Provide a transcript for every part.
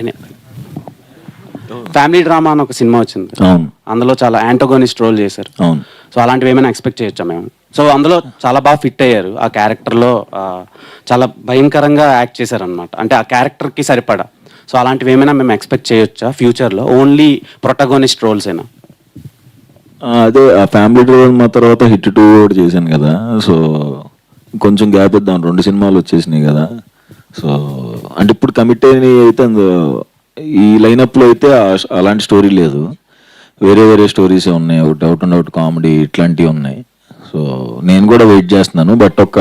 నేనే family drama అని ఒక సినిమా వచ్చింది, అవును అందులో చాలా యాంటోగోనిస్ట్ రోల్ చేశారు. అవును. సో అలాంటివి ఏమైనా ఎక్స్పెక్ట్ చేయొచ్చా మేము? సో అందులో చాలా బాగా ఫిట్ అయ్యారు ఆ క్యారెక్టర్లో, చాలా భయంకరంగా యాక్ట్ చేశారనమాట, అంటే ఆ క్యారెక్టర్కి సరిపడా. సో అలాంటివి ఏమైనా మేము ఎక్స్పెక్ట్ చేయొచ్చా ఫ్యూచర్లో, ఓన్లీ ప్రొటగోనిస్ట్ రోల్స్ అయినా? అదే ఆ ఫ్యామిలీ డ్రైవర్ మా తర్వాత హిట్ 2 కూడా చేశాను కదా, సో కొంచెం గ్యాప్ ఇద్దాం, 2 సినిమాలు వచ్చేసినాయి కదా. సో అంటే ఇప్పుడు కమిట్ అయినవి అయితే ఈ లైనప్లో అయితే అలాంటి స్టోరీ లేదు, వేరే వేరే స్టోరీస్ ఉన్నాయి, ఒకటి అవుట్ అండ్ అవుట్ కామెడీ ఇట్లాంటివి ఉన్నాయి. సో నేను కూడా వెయిట్ చేస్తున్నాను, బట్ ఒక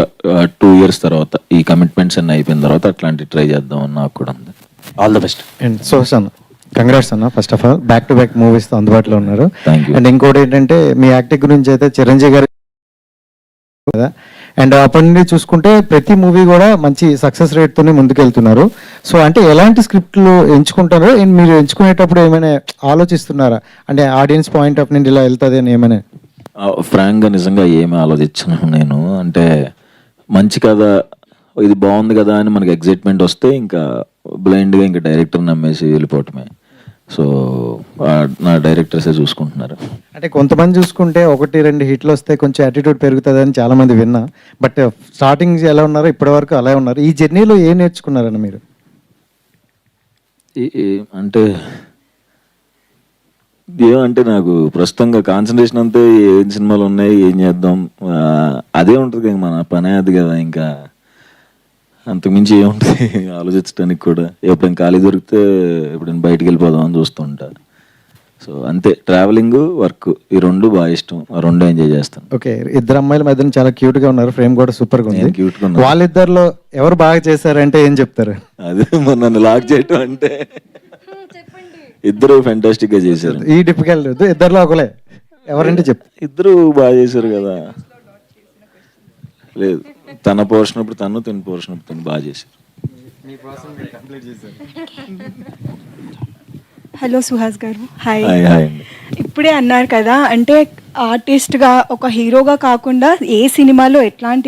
2 years తర్వాత ఈ కమిట్మెంట్స్ అన్నీ అయిపోయిన తర్వాత అట్లాంటి ట్రై చేద్దాం అని నాకు కూడా ఉంది. All the best. అండ్ సోహస్ అన్న, కంగ్రాట్స్ అన్న. First of all back to back movies అందుబాటులో ఉన్నారు. Thank you. అండ్ ఇంకోటి ఏంటంటే మీ యాక్టింగ్ గురించి అయితే చిరంజీవి గారు కదా, అండ్ అప్పటి నుండి చూసుకుంటే ప్రతి మూవీ కూడా మంచి సక్సెస్ రేట్తోనే ముందుకెళ్తున్నారు. సో అంటే ఎలాంటి స్క్రిప్ట్లు ఎంచుకుంటారో, అండ్ మీరు ఎంచుకునేటప్పుడు ఏమైనా ఆలోచిస్తున్నారా, అంటే ఆడియన్స్ పాయింట్ ఆఫ్ నుండి ఇలా వెళ్తుంది అని ఏమైనా? ఫ్రాంక్గా నిజంగా ఏమి ఆలోచించను నేను, అంటే మంచి కదా ఇది బాగుంది కదా అని మనకి ఎగ్జైట్మెంట్ వస్తే ఇంకా బ్లైండ్గా ఇంకా డైరెక్టర్ నమ్మేసి వెళ్ళిపోవటమే. సో నా డైరెక్టర్సే చూసుకుంటున్నారు. అంటే కొంతమంది చూసుకుంటే 1-2 హిట్లు వస్తే కొంచెం యాటిట్యూడ్ పెరుగుతుంది అని చాలా మంది విన్నా, బట్ స్టార్టింగ్ ఎలా ఉన్నారో ఇప్పటి వరకు అలా ఉన్నారు. ఈ జర్నీలో ఏం నేర్చుకున్నారని మీరు? అంటే ఏమంటే నాకు ప్రస్తుతంగా కాన్సన్ట్రేషన్ అంతే ఏం సినిమాలు ఉన్నాయి ఏం చేద్దాం అదే ఉంటుంది కదా, మన పనే అది కదా, ఇంకా అంతకుమించి ఏముంటుంది ఆలోచించడానికి కూడా. ఎప్పుడైనా ఖాళీ దొరికితే ఎప్పుడైనా బయటికి వెళ్ళిపోదాం అని చూస్తుంటా. సో అంతే, ట్రావెలింగ్ వర్క్ ఈ 2 బాగా ఇష్టం, ఆ 2 ఎంజాయ్ చేస్తాను. ఓకే, ఇద్దరు అమ్మాయిల మధ్యన చాలా క్యూట్ గా ఉన్నారు, ఫ్రేమ్ కూడా సూపర్ గా ఉంది. క్యూట్ గా ఉన్నారు. వాళ్ళిద్దరిలో ఎవరు బాగా చేశారంటే ఏం చెప్తారు? అదే మరి నన్ను లాక్ చేయటం అంటే ఇద్దరు ఫెంటాస్టిక్ గా చేశారు. ఈ డిఫికల్ట్ ఇద్దరిలో ఒకలే ఎవరంటే ఇద్దరు బాగా చేశారు కదా. లేదు, తన పోర్షన్ అప్పుడు తను, తన పోర్షన్ అప్పుడు తను బాగా చేశారు. హలో సుహాస్ గారు, హాయ్. హాయ్ అండి. ఇప్పుడే అన్నారు కదా, అంటే ఆర్టిస్ట్గా ఒక హీరోగా కాకుండా ఏ సినిమాలో ఎట్లాంటి